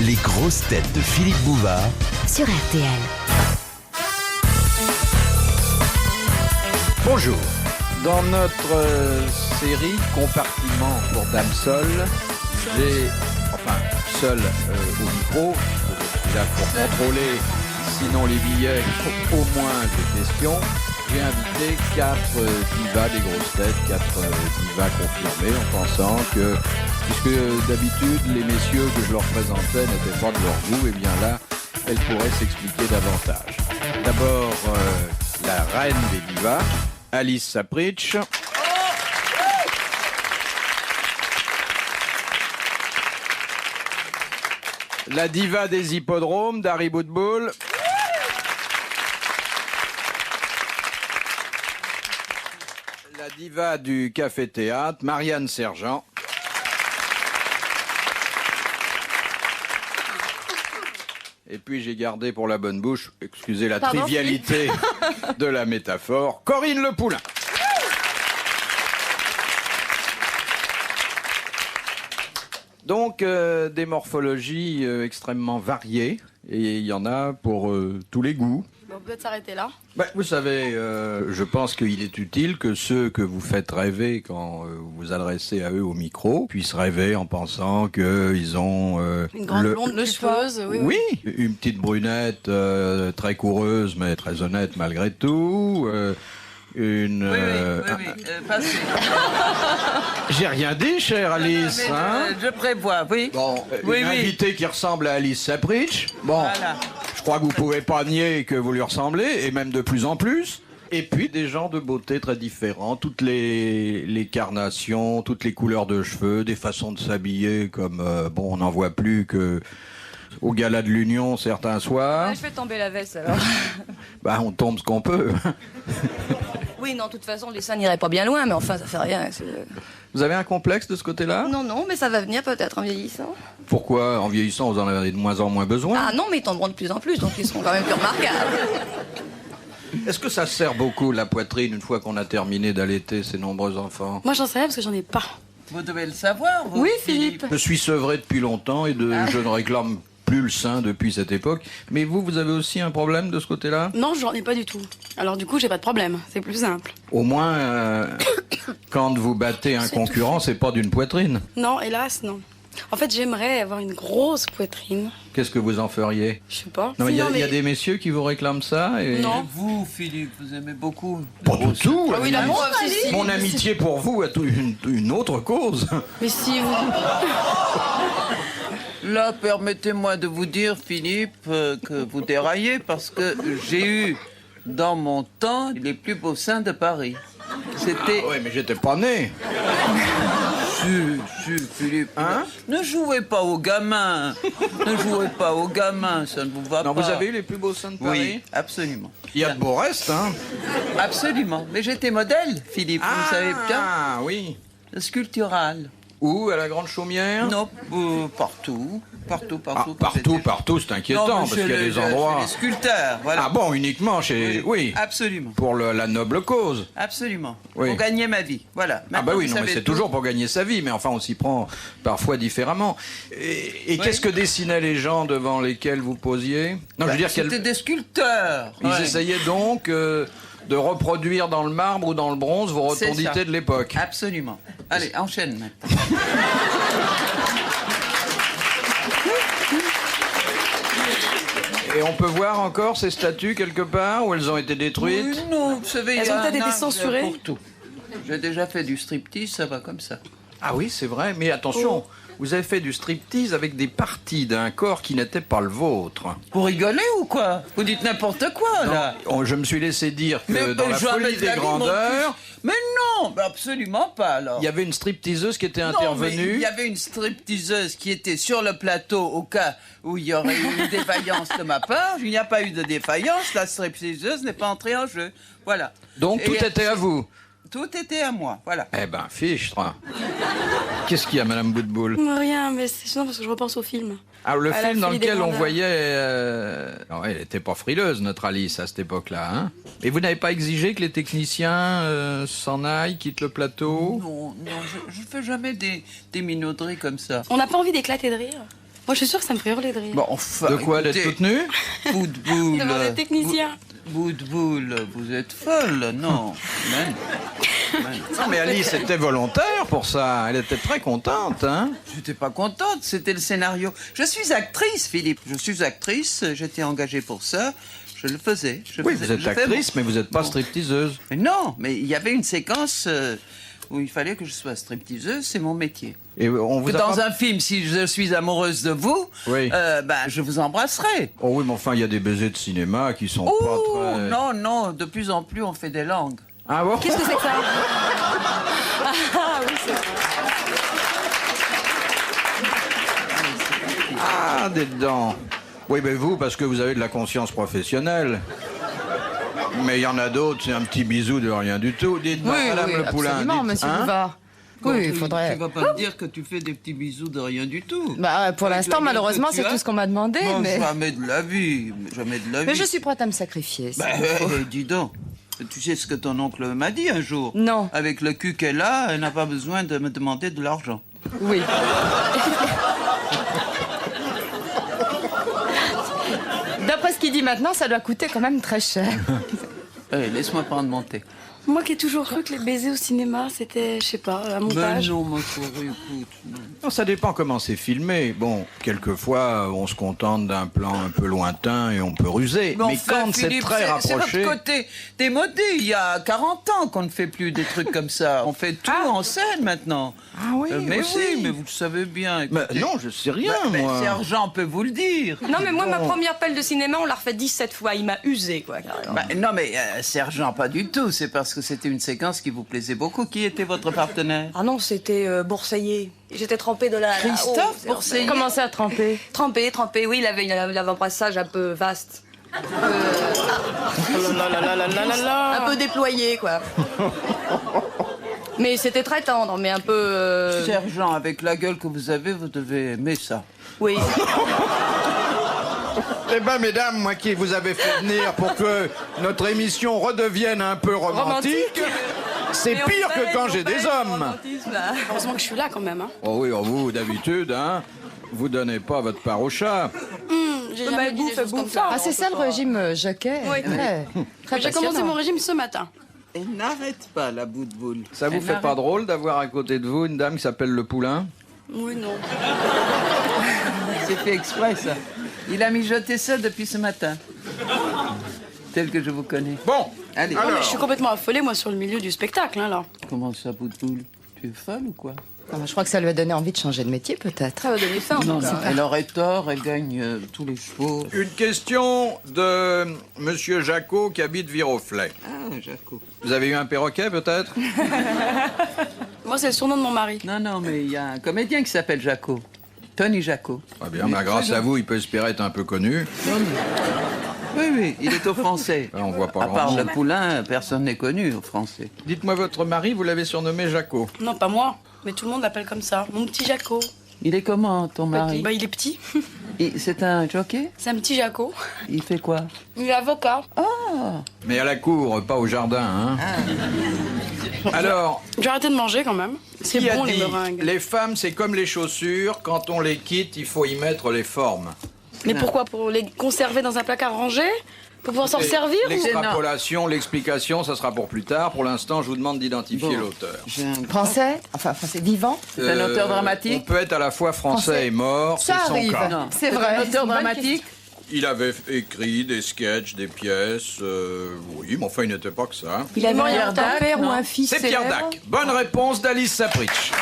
Les grosses têtes de Philippe Bouvard sur RTL. Bonjour. Dans notre série Compartiment pour Dame Seule, seul au micro, je suis là pour contrôler, sinon les billets, au moins des questions. J'ai invité 4 divas des grosses têtes, 4 divas confirmées, en pensant que, puisque d'habitude les messieurs que je leur présentais n'étaient pas de leur goût, et bien là, elles pourraient s'expliquer davantage. D'abord, la reine des divas, Alice Sapritch. La diva des hippodromes, Dari Boudboul. La diva du café-théâtre, Marianne Sergent. Et puis j'ai gardé pour la bonne bouche, excusez la trivialité de la métaphore, Corinne Le Poulain. Donc des morphologies extrêmement variées, et il y en a pour tous les goûts. On peut s'arrêter là. Vous savez, je pense qu'il est utile que ceux que vous faites rêver quand vous vous adressez à eux au micro puissent rêver en pensant qu'ils ont... Une grande blonde luxueuse, oui, une petite brunette très coureuse mais très honnête malgré tout. Passez. J'ai rien dit, chère Alice. Je prévois, oui. Bon, une invitée qui ressemble à Alice Sapritch. Bon, voilà. Je crois que vous pouvez pas nier que vous lui ressemblez, et même de plus en plus. Et puis des gens de beauté très différents, toutes les carnations, toutes les couleurs de cheveux, des façons de s'habiller, comme on n'en voit plus que au gala de l'Union certains soirs. Je fais tomber la veste alors. On tombe ce qu'on peut. Oui, non, de toute façon, les seins n'iraient pas bien loin, mais enfin, ça fait rien. Vous avez un complexe de ce côté-là ? Non, mais ça va venir peut-être en vieillissant. Pourquoi ? En vieillissant, vous en avez de moins en moins besoin ? Ah non, mais ils tomberont de plus en plus, donc ils seront quand même plus remarquables. Est-ce que ça sert beaucoup, la poitrine, une fois qu'on a terminé d'allaiter ces nombreux enfants ? Moi, j'en sais rien parce que j'en ai pas. Vous devez le savoir, vous. Oui, Philippe. Je suis sevré depuis longtemps et je ne réclame plus le sein depuis cette époque. Mais vous avez aussi un problème de ce côté-là ? Non, j'en ai pas du tout. Alors du coup, j'ai pas de problème. C'est plus simple. Au moins, quand vous battez un concurrent, c'est pas d'une poitrine. Non, hélas, non. En fait, j'aimerais avoir une grosse poitrine. Qu'est-ce que vous en feriez ? Je sais pas. Non, il y a des messieurs qui vous réclament ça et... Non. Et vous, Philippe, vous aimez beaucoup. Pas du tout. Ah oui, l'amour aussi. Mon amitié pour vous a une autre cause. Mais si vous... Là, permettez-moi de vous dire, Philippe, que vous déraillez parce que j'ai eu, dans mon temps, les plus beaux seins de Paris. C'était... Ah ouais, mais j'étais pas né. Si, Philippe. Ne jouez pas aux gamins. Ne jouez pas aux gamins, ça ne vous va pas. Non, vous avez eu les plus beaux seins de Paris ? Oui, absolument. Il y a de beaux restes, hein ? Absolument. Mais j'étais modèle, Philippe, vous savez bien. Ah, oui. Sculptural. Où ? À la Grande Chaumière ? Non, partout. Partout, c'est inquiétant, parce qu'il y a des endroits... Les sculpteurs, voilà. Ah bon, uniquement chez... Oui. Absolument. Pour la noble cause. Absolument. Oui. Pour gagner ma vie, voilà. Maintenant, non, mais c'est toujours pour gagner sa vie, mais enfin, on s'y prend parfois différemment. Et qu'est-ce que dessinaient les gens devant lesquels vous posiez ? Non, je veux dire c'était des sculpteurs. Ils essayaient donc de reproduire dans le marbre ou dans le bronze vos rotondités de l'époque. Absolument. Allez, enchaîne maintenant. Et on peut voir encore ces statues quelque part où elles ont été détruites ? Oui, non, vous savez, Elles ont peut-être été censurées. pour tout. J'ai déjà fait du striptease, ça va comme ça. Ah oui, c'est vrai, mais attention, vous avez fait du striptease avec des parties d'un corps qui n'était pas le vôtre. Vous rigolez ou quoi ? Vous dites n'importe quoi, là. Non, je me suis laissé dire que dans la folie des grandeurs... Mais non, absolument pas, alors. Il y avait une stripteaseuse qui était Non, intervenue. mais il y avait une stripteaseuse qui était sur le plateau au cas où il y aurait eu une défaillance de ma part. Il n'y a pas eu de défaillance, la stripteaseuse n'est pas entrée en jeu. Voilà. Donc tout était à vous. Tout était à moi, voilà. Eh ben, fichtre. Qu'est-ce qu'il y a, Madame Boudboul ? Rien, mais c'est chiant parce que je repense au film. Ah, le À la film dans folie des lequel on grandeurs. voyait... Non, elle n'était pas frileuse, notre Alice, à cette époque-là. Hein. Et vous n'avez pas exigé que les techniciens s'en aillent, quittent le plateau ? Non, je ne fais jamais des minauderies comme ça. On n'a pas envie d'éclater de rire. Moi, je suis sûre que ça me ferait hurler de rire. Bon, enfin, De quoi, d'être écoutez, toute nue? Boudboul. Devant les techniciens. Boudboul, vous êtes folle, non. Même. Non, mais Alice était volontaire pour ça. Elle était très contente, hein? J'étais pas contente, c'était le scénario. Je suis actrice, Philippe. Je suis actrice, j'étais engagée pour ça. Je le faisais. Oui, vous êtes actrice, mais vous n'êtes pas stripteaseuse. Mais non, mais il y avait une séquence où il fallait que je sois stripteaseuse, c'est mon métier. Et on vous Que a dans pas... un film, si je suis amoureuse de vous, Oui. je vous embrasserai. Oh oui, mais enfin, il y a des baisers de cinéma qui sont Oh, pas très... non, non, de plus en plus, on fait des langues. Ah bon? Qu'est-ce que c'est que ça? Ah oui, c'est vrai. Ah, des dents. Oui, mais vous, parce que vous avez de la conscience professionnelle. Mais il y en a d'autres, c'est un petit bisou de rien du tout. Dites-moi, Madame Le Poulain. Absolument, dites- monsieur hein? Bouvard. Oui, il faudrait. Tu vas pas me dire que tu fais des petits bisous de rien du tout. Bah, pour Avec l'instant, la gueule malheureusement, que tu c'est as. tout ce qu'on m'a demandé. Non, mais... jamais de la vie. Jamais de la vie. mais je suis prête à me sacrifier. Ben, dis donc. Tu sais ce que ton oncle m'a dit un jour? Non. Avec le cul qu'elle a, elle n'a pas besoin de me demander de l'argent. Oui. D'après ce qu'il dit maintenant, ça doit coûter quand même très cher. Allez, laisse-moi prendre mon thé. Moi qui ai toujours cru que les baisers au cinéma, c'était, je sais pas, un montage. Ben non, ma chérie, écoute. non. Non, ça dépend comment c'est filmé. Bon, quelquefois, on se contente d'un plan un peu lointain et on peut ruser. Mais enfin, quand c'est Philippe, très c'est rapproché... votre côté démodé. Il y a 40 ans qu'on ne fait plus des trucs comme ça. On fait tout en scène maintenant. Ah oui, mais aussi. oui, mais vous le savez bien. Mais écoutez. non, je sais rien, Mais moi. Sergent peut vous le dire. Non, mais moi, ma première pelle de cinéma, on l'a refait 17 fois. Il m'a usé, quoi, carrément. Bah, non, mais Sergent, pas du tout. C'est parce que c'était une séquence qui vous plaisait beaucoup. Qui était votre partenaire? Ah non, c'était Bourseiller. J'étais trempée de la... Christophe Bourseiller. Commencez à tremper. Trempée, oui, il avait l'avant-brassage un peu vaste. Un peu déployé, quoi. Mais c'était très tendre, mais un peu... Sergent, avec la gueule que vous avez, vous devez aimer ça. Oui. Eh ben, mesdames, moi qui vous avez fait venir pour que notre émission redevienne un peu romantique, c'est Mais on pire paye, que quand on j'ai paye des le hommes. romantisme, là. Heureusement que je suis là quand même. Hein. Oh oui, vous, d'habitude, hein, vous donnez pas votre part au chat. J'ai Bah, jamais dit des bouffe, choses comme bouffe. ça. Ah, c'est ça le régime Jacquet. Oui. Très J'ai commencé passionnant. mon régime ce matin. Elle n'arrête pas, la bout de boule. Ça vous Elle fait pas n'arrête- drôle d'avoir à côté de vous une dame qui s'appelle Le Poulain? Oui, non. C'est fait exprès, ça. Il a mijoté ça depuis ce matin. Tel que je vous connais. Bon, Allez. Non, mais je suis complètement affolée, moi, sur le milieu du spectacle, hein, là. Comment ça, bout de boule? Tu es folle ou quoi? Ah, je crois que ça lui a donné envie de changer de métier, peut-être. Ça va donner faim, en Non, tout non, cas. elle aurait tort, elle gagne tous les chevaux. une question de Monsieur Jacot qui habite Viroflay. Ah, Jaco. Vous avez eu un perroquet, peut-être? Moi, c'est le surnom de mon mari. Non, non, mais il y a un comédien qui s'appelle Jaco. Tony Jaco. Très bien, mais grâce à vous, il peut espérer être un peu connu. Oui, oui, il est au français. On voit pas À grand part monde. le poulain, personne n'est connu au français. Dites-moi, votre mari, vous l'avez surnommé Jacot. Non, pas moi, mais tout le monde l'appelle comme ça. Mon petit Jaco. Il est comment, ton mari? Bah, il est petit. C'est un jockey? C'est un petit Jaco. Il fait quoi? Il est avocat. Mais à la cour, pas au jardin, hein? Alors, J'ai arrêté de manger quand même. C'est qui a bon, les dit, meringues. les femmes, c'est comme les chaussures, quand on les quitte, il faut y mettre les formes. Mais pourquoi? Pour les conserver dans un placard rangé? Pour pouvoir s'en servir ou... L'extrapolation, l'explication, ça sera pour plus tard. Pour l'instant, je vous demande d'identifier Bon. l'auteur. J'ai un... Français, enfin français vivant. C'est un auteur dramatique? On peut être à la fois français et mort, c'est Ça son arrive. cas. Non. C'est vrai. Un c'est auteur une bonne dramatique? Il avait écrit des sketchs, des pièces, oui, mais enfin, il n'était pas que ça. Il a mort, il y a un un père ou non. un fils C'est Pierre célèbre. Dac. Bonne réponse d'Alice Sapritch.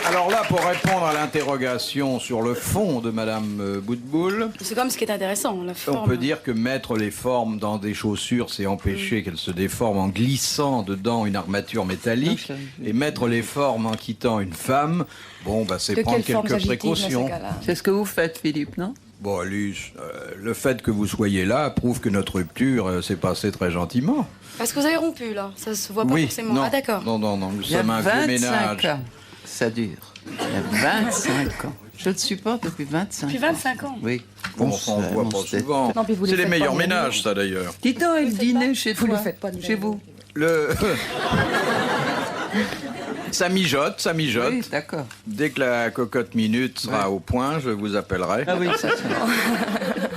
Alors là, pour répondre à l'interrogation sur le fond de Madame Boutboul, C'est comme ce qui est intéressant, la on forme. peut dire que mettre les formes dans des chaussures, c'est empêcher qu'elles se déforment en glissant dedans une armature métallique. Non, ça- Et mettre les formes en quittant une femme, bon, bah, c'est De prendre quelle forme quelques s'agit-il dans ces précautions. cas-là? C'est ce que vous faites, Philippe, non? Bon, Alice, le fait que vous soyez là prouve que notre rupture s'est passée très gentiment. Parce que vous avez rompu, là. Ça se voit pas Oui, forcément. non, Ah, d'accord. non, non, non, nous Il y a sommes un vieux 25 ménage. ans. Ça dure. Il y a 25 ans. Je te supporte depuis 25 Depuis ans. 25 ans. Oui. Bon, enfin, on ne voit pas souvent. Non, puis vous les C'est les faites meilleurs pas, ménages, ça d'ailleurs. Dis donc, et le dîner chez Vous toi? les faites pas, ni Chez l'un vous? Le... Ça mijote, ça mijote. Oui, d'accord. Dès que la cocotte minute sera au point, je vous appellerai. Ah oui, ça c'est...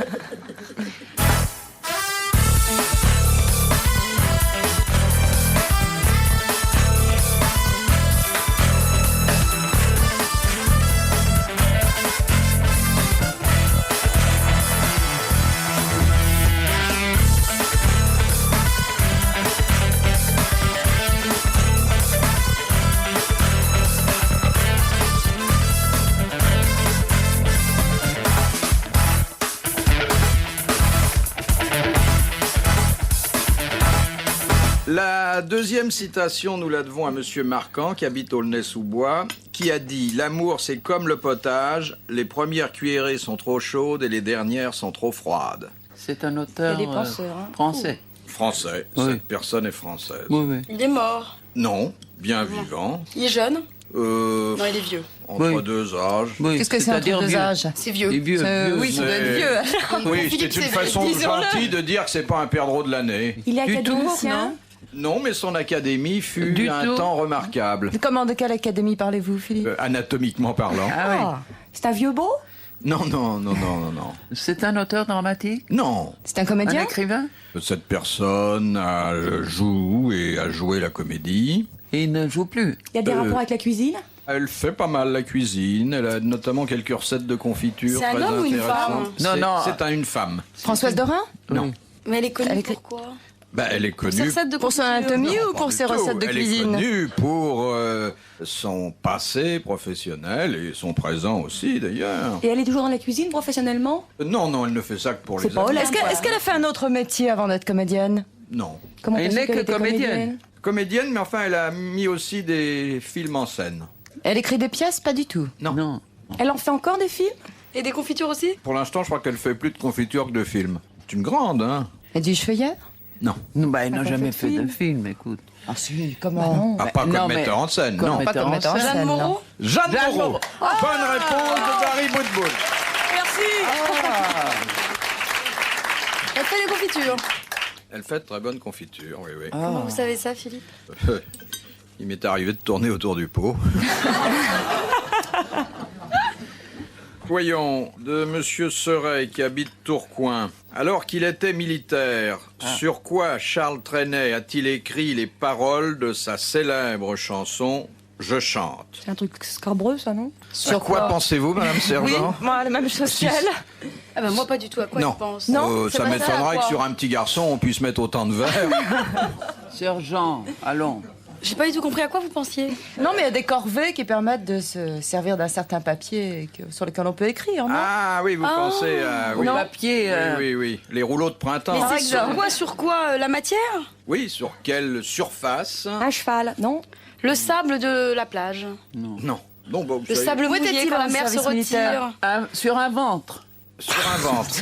La deuxième citation, nous la devons à Monsieur Marquand, qui habite Aulnay-sous-Bois, qui a dit « L'amour, c'est comme le potage, les premières cuillerées sont trop chaudes et les dernières sont trop froides. C'est un auteur Il y a des penseurs, hein. français. » Français, Oui. cette personne est française. Oui, oui. Il est mort. Non, bien vivant. Il est jeune. Non, il est vieux. Entre Oui. deux âges. Oui, Qu'est-ce que c'est entre c'est-à-dire deux vieux. âges? C'est vieux. Il est vieux. vieux. Oui, ça doit être vieux. Oui, Philippe, c'est une c'est façon disons-le. gentille de dire que c'est pas un perdreau de l'année. Il est Du tout, académicien. Non, mais son académie fut Du un tout. temps remarquable, Comment, de quelle académie parlez-vous, Philippe? anatomiquement parlant. Ah oui. C'est un vieux beau? Non, non, non, non, non, non. C'est un auteur dramatique? Non, C'est un Un comédien? écrivain? cette personne joue et a joué la comédie. Et il ne joue plus. Il y a des rapports avec la cuisine? Elle fait pas mal la cuisine, elle a notamment quelques recettes de confiture C'est un très homme ou une intéressantes. femme? Non, C'est- non. C'est une femme. Françoise Dorin? Non. Mais elle est connue Elle est- pourquoi? Bah, elle est Ses connue recettes de Pour son confiture. anatomie Non, ou pas pour du ses tout. recettes de Elle cuisine? est connue pour son passé professionnel et son présent aussi d'ailleurs. Et elle est toujours dans la cuisine professionnellement? Non, non, elle ne fait ça que pour les C'est pas amis. Est-ce qu'elle a fait un autre métier avant d'être comédienne? Non. Comment Elle t'as su n'est qu'elle que était comédienne. Comédienne, mais enfin, elle a mis aussi des films en scène. Elle écrit des pièces? Pas du tout. Non. Non. Elle en fait encore des films? Et des confitures aussi? Pour l'instant, je crois qu'elle fait plus de confiture que de films. C'est une grande, hein? Elle dit feuillère? Non. Non, bah, il n'a pas jamais fait fait de de film, écoute. Ah si, comment? Ah, pas non, comme mais- metteur en scène, comme non. metteur Pas comme en metteur en scène. scène. Jeanne non. Moreau? Jeanne Jeanne Moreau. Moreau. Bonne réponse de Barry Boudboul. Elle fait des confitures. Elle fait de très bonne confiture, oui, oui. Comment vous savez ça, Philippe? Il m'est arrivé de tourner autour du pot. Voyons, de Monsieur Seray qui habite Tourcoing. Alors qu'il était militaire, sur quoi Charles Trenet a-t-il écrit les paroles de sa célèbre chanson « Je chante C'est un truc scabreux, ça, non? » Sur quoi pensez-vous, Madame Oui, Sergent moi, la même chose qu'elle. Ah ben moi pas du tout. À quoi Non. tu penses? Non, c'est ça pas ça, m'étonnerait quoi. que sur un petit garçon, on puisse mettre autant de verres. Sergent, allons. J'ai pas du tout compris à quoi vous pensiez. Non, mais il y a des corvées qui permettent de se servir d'un certain papier sur lequel on peut écrire, non? Ah oui, vous pensez à... Oui. Au papier. Oui, oui, oui. Les rouleaux de printemps. Mais Par c'est sur exemple. quoi? Sur quoi? La matière? Oui, sur quelle surface? Un cheval, non? Le sable de la plage. Non. Non, bah, vous Le savez, sable Où mouillé était-il quand dans la le mer se service militaire? retire. Sur un ventre. sur un ventre.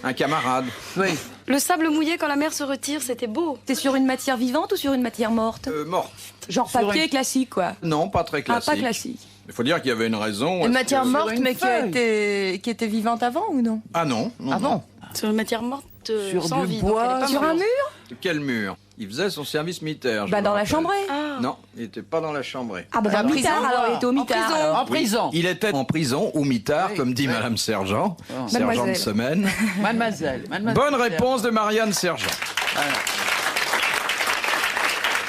Un camarade. Oui. Le sable mouillé quand la mer se retire, c'était beau. C'est sur une matière vivante ou sur une matière morte? Morte. Genre sur papier une- classique, quoi. Non, pas très Ah, classique. pas classique. Il faut dire qu'il y avait une raison. Une Est-ce matière que- morte, une mais feuille. qui était vivante avant ou non? Ah non. non, Ah non. bon? Sur une matière morte Sur sans du vie. donc bois, elle est pas Sur un morte. mur? Quel mur? Il faisait son service militaire. je Bah, me dans la rappelle. chambrée. Ah. Non, il n'était pas dans la chambrée. Ah, bah, dans En le mitard, prison. alors il était au En mitard. prison. alors. En prison. Il était en prison ou mitard, Oui. comme dit Madame Sergent. Sergent de Mademoiselle. semaine. Mademoiselle. Bonne réponse de Marianne Sergent.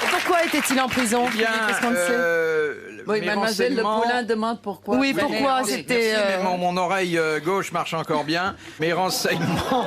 Et pourquoi était-il en prison? Bien. Qu'est-ce qu'on le sait? Oui, mes mademoiselle Le renseignements- Poulain demande pourquoi. Oui, Venez, pourquoi venez. c'était... Merci, mais mon oreille gauche marche encore bien. Mes renseignements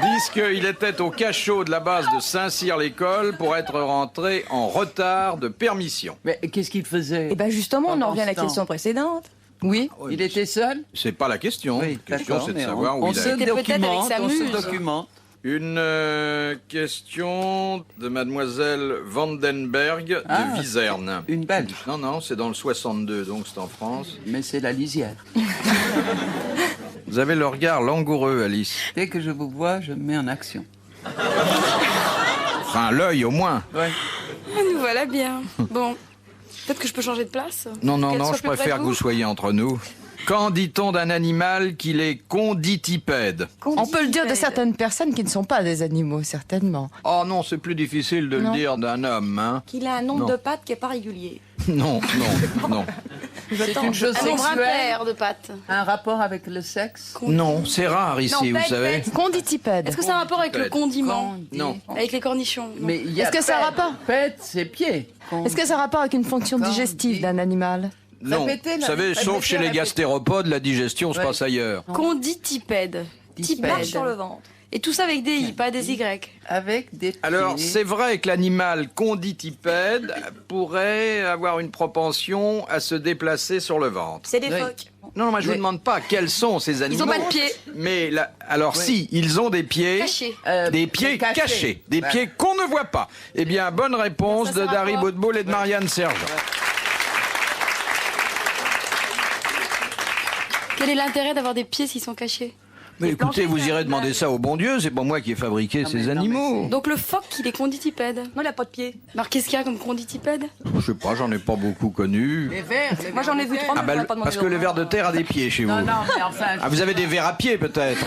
disent qu'il était au cachot de la base de Saint-Cyr-l'École pour être rentré en retard de permission. Mais qu'est-ce qu'il faisait? Eh ben justement, on en Pendant revient à la ce temps. question précédente. Oui. Il était seul? C'est pas la question. Oui, La question, d'accord, c'est de mais savoir où on il a se été. C'était peut-être avec documente, sa on se muse. documente. Une question de mademoiselle Vandenberg Ah, de Viserne. Une Belge, Non, non, c'est dans le 62, donc c'est en France. mais c'est la lisière. Vous avez le regard langoureux, Alice. Dès que je vous vois, je me mets en action. Enfin, l'œil au moins. Ouais. Ah, nous voilà bien. Bon, peut-être que je peux changer de place. Non, non, Qu'elle non, soit je plus près préfère de que vous soyez entre nous. Quand dit-on d'un animal qu'il est conditipède? On peut le dire de certaines personnes qui ne sont pas des animaux, certainement. Oh non, c'est plus difficile de Non. le dire d'un homme, hein. Qu'il a un nombre Non. de pattes qui est pas régulier. Non, non. C'est une chose Un nombre sexuelle. impair de pattes. Un rapport avec le sexe. Non, c'est rare ici, Non, vous pète, savez. pète. Conditipède. Est-ce que ça a un rapport avec le condiment? Non. Avec les cornichons? Non. Mais il y a Est-ce que ça a pète. rapport Pète, c'est pied. Est-ce que ça a rapport avec une fonction digestive d'un animal? Non, Répétez, vous là. savez, Répétez, sauf chez les répétez. gastéropodes, la digestion se Ouais. passe ailleurs. Conditipède. Qui marche sur le ventre. Et tout ça avec des I, pas des Y. Avec des pieds. Alors, c'est vrai que l'animal conditipède pourrait avoir une propension à se déplacer sur le ventre. C'est des Oui. phoques. Non, moi je vous Oui. demande pas quels sont ces animaux. Ils ont pas de pieds. Mais alors Oui. si, ils ont des pieds. Cachés. Des pieds cachés, des Voilà. pieds qu'on ne voit pas. Eh bien, bonne réponse Ça, ça de va Dari pas. Boudboul et de Marianne Sergent. Quel est l'intérêt d'avoir des pieds s'ils sont cachés? Mais écoutez, vous irez demander ça au bon Dieu, c'est pas moi qui ai fabriqué ces mais non, animaux. Donc le phoque, il est conditipède. Non, il a pas de pied. Alors qu'est-ce qu'il y a comme conditipède? Je sais pas, j'en ai pas beaucoup connu. Les vers. Moi, j'en ai vu 3, mais Ah bah, on va pas demander parce que au le ver de nom. terre a des pieds chez vous. Non, non, mais enfin, Ah, vous avez des vers à pied peut-être.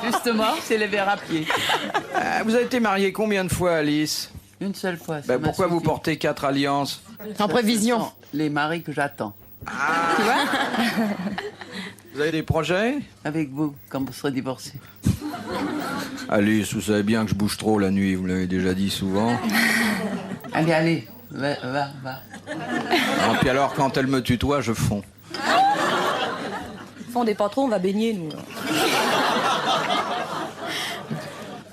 justement, c'est les vers à pied. Ah, vous avez été marié combien de fois, Alice? Une seule fois. ça Bah, m'a pourquoi vous suffi. portez 4 alliances? En prévision. Ce sont les maris que j'attends. Vous avez des projets? Avec vous, quand vous serez divorcés. Alice, vous savez bien que je bouge trop la nuit, vous l'avez déjà dit souvent. Allez, allez. Va. Et puis alors, quand elle me tutoie, je fonds. On n'est pas trop, on va baigner, nous.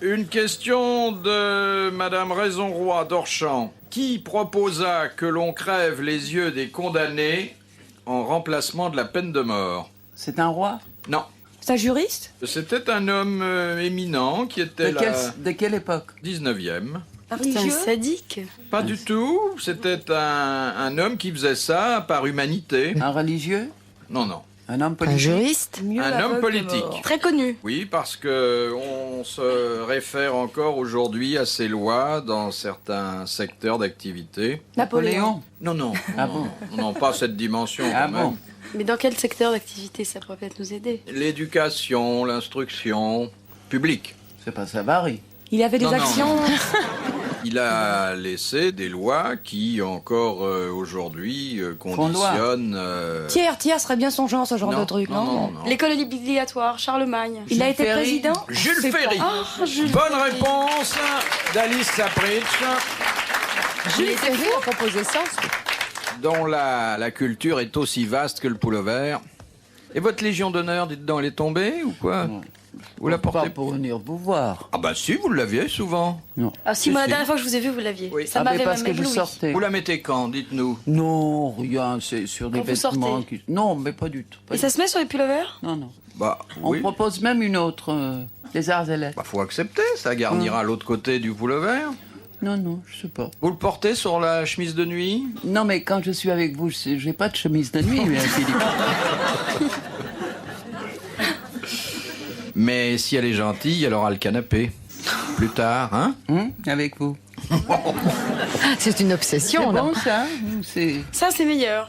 Une question de Madame Raison-Roy d'Orchamps. Qui proposa que l'on crève les yeux des condamnés en remplacement de la peine de mort? C'est un roi. Non. C'est un juriste? C'était un homme éminent qui était De quelle époque? 19e. C'est un Religieux? sadique. Pas du tout. C'était un homme qui faisait ça par humanité. Un religieux? Non, non. Un homme Un politique? juriste? Mieux Un aveugle homme que politique. mort. Très connu. Oui, parce que on se réfère encore aujourd'hui à ces lois dans certains secteurs d'activité. Napoléon. Non, non. Ah bon? Non, pas cette dimension Ah quand même. bon? Mais dans quel secteur d'activité ça pourrait peut-être nous aider? L'éducation, l'instruction publique. C'est pas Savary. Il avait des Non, non. actions. Il a laissé des lois qui, encore aujourd'hui, conditionnent... Thiers serait bien son genre, ce genre non, de truc, non, non. L'école obligatoire, Charlemagne. Il a Jules été Ferry. président? Jules C'est Ferry. pas- Ah, Jules Bonne Ferry. réponse d'Alice Sapritch, Jules Ferry a proposé ça. dont la culture est aussi vaste que le pullover. Et votre Légion d'honneur, dites-donc, elle est tombée ou quoi? Vous la Pas portez pour venir vous voir. Ah bah si, vous l'aviez souvent. Non. Ah si, moi la dernière fois que je vous ai vu, vous l'aviez. Oui. Ça Ah, mais m'avait parce même que je ébloui. sortais. Vous la mettez quand, dites-nous? Non, rien, c'est sur des Quand vous vêtements. sortez. Non, mais pas du tout. Pas Et du ça se met sur les pullovers? tout. Non, non. Bah On oui. propose même une autre, les arts et lettres. Bah faut accepter, ça garnira l'autre côté du pullover. Non, non, je sais pas. Vous le portez sur la chemise de nuit? Non, mais quand je suis avec vous, j'ai pas de chemise de nuit, Philippe. Mais si elle est gentille, elle aura le canapé. Plus tard, hein? Avec vous. C'est une obsession, C'est là. bon, ça? Ou c'est Ça, c'est meilleur.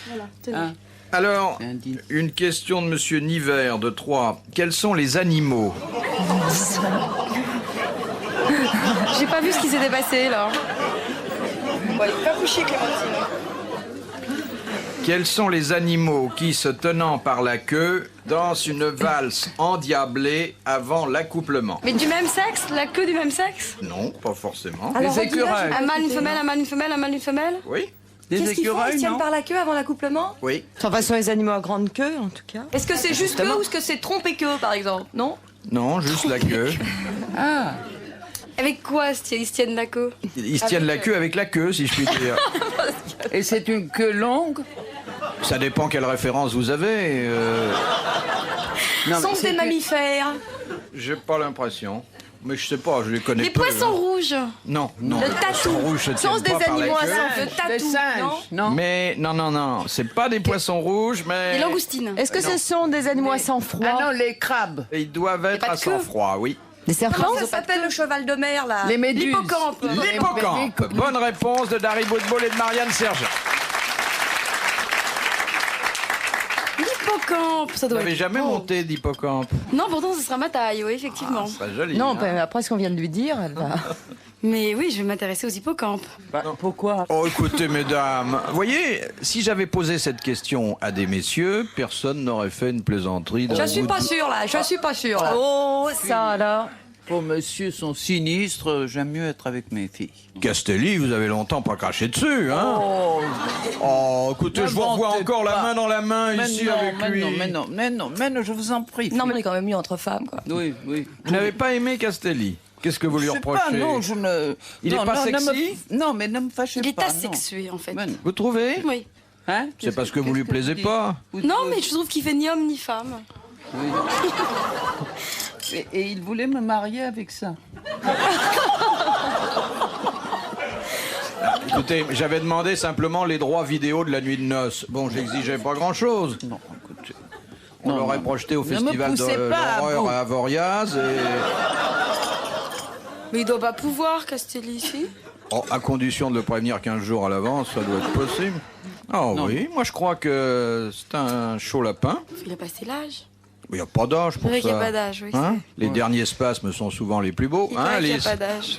Voilà, tenez. Ah, Alors, un dîner. une question de Monsieur Niver de Troyes. Quels sont les animaux? J'ai pas vu ce qui s'était passé, là. Bon, il est pas couché, Clémentine. Quels sont les animaux qui, se tenant par la queue, dansent une valse endiablée avant l'accouplement? Mais du même sexe? La queue du même sexe? Non, pas forcément. Alors, Les redis-le, écureuils. j'ai Un pas mâle, une écouté. femelle, un mâle, une femelle, un mâle, une femelle? Oui, Des Qu'est-ce qu'ils font? Ils écureuils, tiennent non? par la queue avant l'accouplement? oui. Enfin, ce sont les animaux à grande queue, en tout cas. Est-ce que c'est juste queue ou est-ce que c'est trompe et queue, par exemple? Non? Non, juste la queue. Ah, Avec quoi ils se tiennent la queue? Ils se tiennent la queue avec la queue, si je puis dire. et c'est une queue longue? Ça dépend quelle référence vous avez. Non, Sont c'est des une- mammifères? J'ai pas l'impression. Mais je sais pas, je les connais Les peu, poissons hein. rouges! Non, non. Le les tatou. poissons rouges se Sont tiennent des pas par la animaux à queue. sang. Le tatou, Des singes, non? non? Mais non, c'est pas des poissons rouges, mais Les langoustines. Est-ce que ce sont des animaux à sang froid? Ah non, les crabes. ils doivent être pas de à sang queue. froid, oui. Des serpents? Comment ça s'appelle le cheval de mer, là? Les méduses. L'hippocampe. L'hippocampe. Bonne réponse de Dari Boudboul et de Marianne Sergent. Hippocampe, ça Vous doit n'avez être jamais beau. monté d'hippocampe. Non, pourtant, ce sera ma taille, oui, effectivement. C'est joli. Non, hein. bah, après ce qu'on vient de lui dire, elle va... Mais oui, je vais m'intéresser aux hippocampes. Pourquoi? Oh, écoutez, mesdames, vous voyez, si j'avais posé cette question à des messieurs, personne n'aurait fait une plaisanterie. Je suis pas sûre là, je suis pas sûre là. Oh, ça alors. Vos messieurs sont sinistres, j'aime mieux être avec mes filles. Castelli, vous avez longtemps pas craché dessus, hein? Oh, écoutez, je vous revois N'inventez encore la pas. main dans la main ici avec lui. Mais non, je vous en prie. Non mais on est quand même mieux entre femmes quoi. Oui. Vous n'avez pas aimé Castelli? Qu'est-ce que vous lui Je sais reprochez? pas, non, je ne... Il est non, pas non, sexy? Non, mais ne me fâchez Il est pas. asexué, en fait. Non. Vous trouvez? Oui. Hein? C'est parce que vous lui plaisez dites pas. Non, mais je trouve qu'il fait ni homme ni femme. Et il voulait me marier avec ça. Écoutez, j'avais demandé simplement les droits vidéo de la nuit de noces. Bon, j'exigeais pas grand-chose. Non, écoutez. On Non, l'aurait non. projeté au Ne me festival de poussez pas à l'horreur bout. à Avoriaz et... Mais il doit pas pouvoir, Castelli, ici. Oh, à condition de le prévenir 15 jours à l'avance, ça doit être possible. Oh Non. oui, moi je crois que c'est un chaud lapin. Il a passé l'âge. Il n'y a pas d'âge C'est pour vrai ça. qu'il n'y a pas d'âge, oui. Hein, les derniers spasmes sont souvent les plus beaux. Il Hein, paraît qu'il n'y a Alice? pas d'âge.